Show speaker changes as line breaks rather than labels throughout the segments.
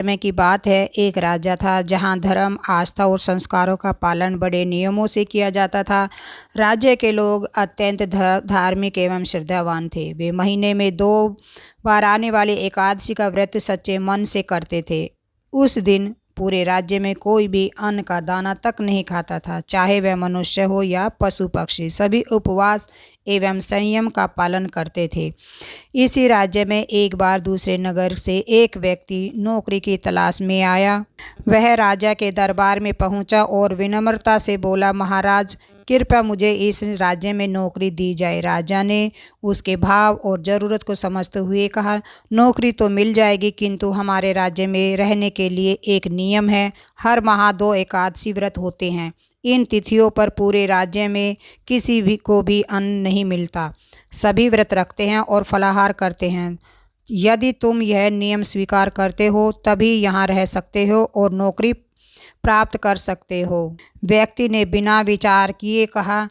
समय की बात है, एक राजा था जहाँ धर्म, आस्था और संस्कारों का पालन बड़े नियमों से किया जाता था। राज्य के लोग अत्यंत धार्मिक एवं श्रद्धावान थे। वे महीने में 2 बार आने वाली एकादशी का व्रत सच्चे मन से करते थे। उस दिन पूरे राज्य में कोई भी अन्न का दाना तक नहीं खाता था, चाहे वह मनुष्य हो या पशु पक्षी। सभी उपवास एवं संयम का पालन करते थे। इसी राज्य में एक बार दूसरे नगर से एक व्यक्ति नौकरी की तलाश में आया। वह राजा के दरबार में पहुंचा और विनम्रता से बोला, महाराज, कृपया मुझे इस राज्य में नौकरी दी जाए। राजा ने उसके भाव और ज़रूरत को समझते हुए कहा, नौकरी तो मिल जाएगी, किंतु हमारे राज्य में रहने के लिए एक नियम है। हर माह 2 एकादशी व्रत होते हैं। इन तिथियों पर पूरे राज्य में किसी भी को भी अन्न नहीं मिलता। सभी व्रत रखते हैं और फलाहार करते हैं। यदि तुम यह नियम स्वीकार करते हो तभी यहाँ रह सकते हो और नौकरी प्राप्त कर सकते हो। व्यक्ति ने बिना विचार किए कहा,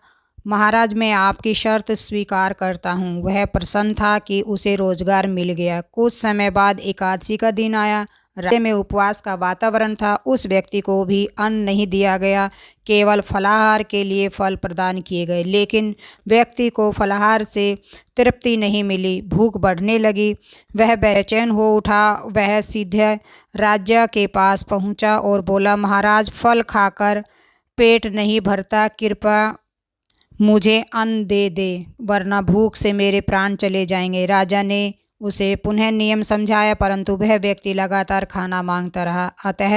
महाराज, मैं आपकी शर्त स्वीकार करता हूँ। वह प्रसन्न था कि उसे रोजगार मिल गया। कुछ समय बाद एकादशी का दिन आया। राज्य में उपवास का वातावरण था। उस व्यक्ति को भी अन्न नहीं दिया गया, केवल फलाहार के लिए फल प्रदान किए गए। लेकिन व्यक्ति को फलाहार से तृप्ति नहीं मिली, भूख बढ़ने लगी। वह बेचैन हो उठा। वह सीधे राजा के पास पहुंचा और बोला, महाराज, फल खाकर पेट नहीं भरता, कृपया मुझे अन्न दे दे, वरना भूख से मेरे प्राण चले जाएंगे। राजा ने उसे पुनः नियम समझाया, परंतु वह व्यक्ति लगातार खाना मांगता रहा। अतः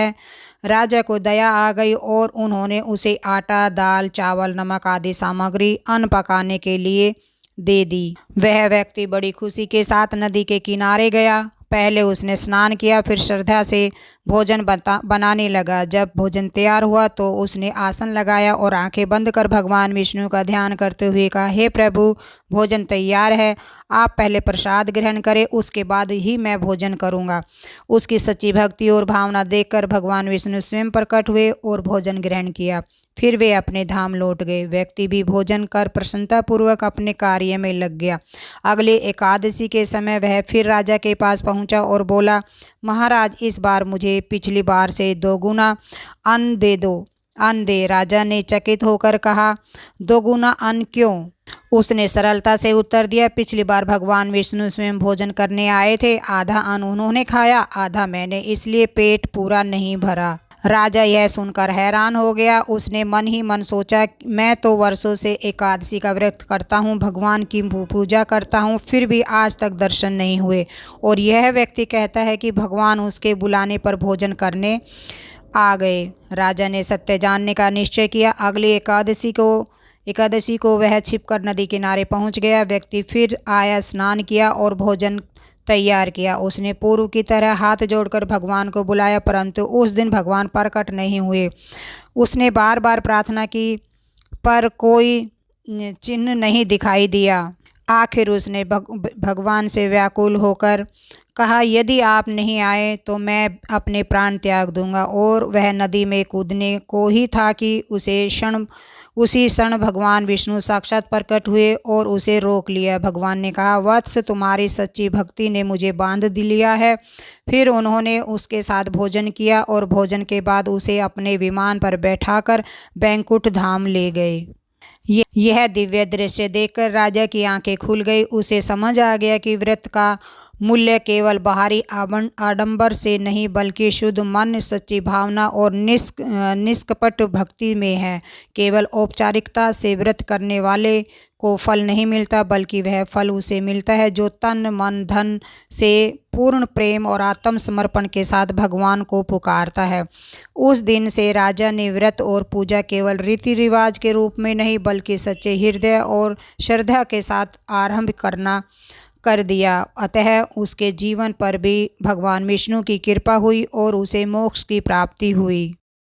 राजा को दया आ गई और उन्होंने उसे आटा, दाल, चावल, नमक आदि सामग्री अन्न पकाने के लिए दे दी। वह व्यक्ति बड़ी खुशी के साथ नदी के किनारे गया। पहले उसने स्नान किया, फिर श्रद्धा से भोजन बनाने लगा। जब भोजन तैयार हुआ तो उसने आसन लगाया और आंखें बंद कर भगवान विष्णु का ध्यान करते हुए कहा, हे प्रभु, भोजन तैयार है। आप पहले प्रसाद ग्रहण करें, उसके बाद ही मैं भोजन करूंगा। उसकी सच्ची भक्ति और भावना देखकर भगवान विष्णु स्वयं प्रकट हुए और भोजन ग्रहण किया। फिर वे अपने धाम लौट गए। व्यक्ति भी भोजन कर प्रसन्नतापूर्वक अपने कार्य में लग गया। अगले एकादशी के समय वह फिर राजा के पास पहुंचा और बोला, महाराज, इस बार मुझे पिछली बार से 2 गुना अन्न दे दो। अन्न दे। राजा ने चकित होकर कहा, 2 गुना अन्न क्यों? उसने सरलता से उत्तर दिया, पिछली बार भगवान विष्णु स्वयं भोजन करने आए थे। आधा अन्न उन्होंने खाया, आधा मैंने, इसलिए पेट पूरा नहीं भरा। राजा यह सुनकर हैरान हो गया। उसने मन ही मन सोचा, मैं तो वर्षों से एकादशी का व्रत करता हूँ, भगवान की पूजा करता हूँ, फिर भी आज तक दर्शन नहीं हुए, और यह व्यक्ति कहता है कि भगवान उसके बुलाने पर भोजन करने आ गए। राजा ने सत्य जानने का निश्चय किया। अगली एकादशी को वह छिपकर नदी किनारे पहुंच गया। व्यक्ति फिर आया, स्नान किया और भोजन तैयार किया। उसने पूर्व की तरह हाथ जोड़कर भगवान को बुलाया, परंतु उस दिन भगवान प्रकट नहीं हुए। उसने बार बार प्रार्थना की, पर कोई चिन्ह नहीं दिखाई दिया। आखिर उसने भगवान से व्याकुल होकर कहा, यदि आप नहीं आए तो मैं अपने प्राण त्याग दूंगा। और वह नदी में कूदने को ही था कि उसी क्षण भगवान विष्णु साक्षात प्रकट हुए और उसे रोक लिया। भगवान ने कहा, वत्स, तुम्हारी सच्ची भक्ति ने मुझे बांध लिया है। फिर उन्होंने उसके साथ भोजन किया और भोजन के बाद उसे अपने विमान पर बैठाकर बैकुंठ धाम ले गए। यह दिव्य दृश्य देखकर राजा की आंखें खुल गई। उसे समझ आ गया कि व्रत का मूल्य केवल बाहरी आडंबर से नहीं, बल्कि शुद्ध मन, सच्ची भावना और निष्कपट भक्ति में है। केवल औपचारिकता से व्रत करने वाले को फल नहीं मिलता, बल्कि वह फल उसे मिलता है जो तन, मन, धन से पूर्ण प्रेम और आत्मसमर्पण के साथ भगवान को पुकारता है। उस दिन से राजा ने व्रत और पूजा केवल रीति रिवाज के रूप में नहीं, बल्कि सच्चे हृदय और श्रद्धा के साथ आरंभ कर दिया। अतः उसके जीवन पर भी भगवान विष्णु की कृपा हुई और उसे मोक्ष की प्राप्ति हुई।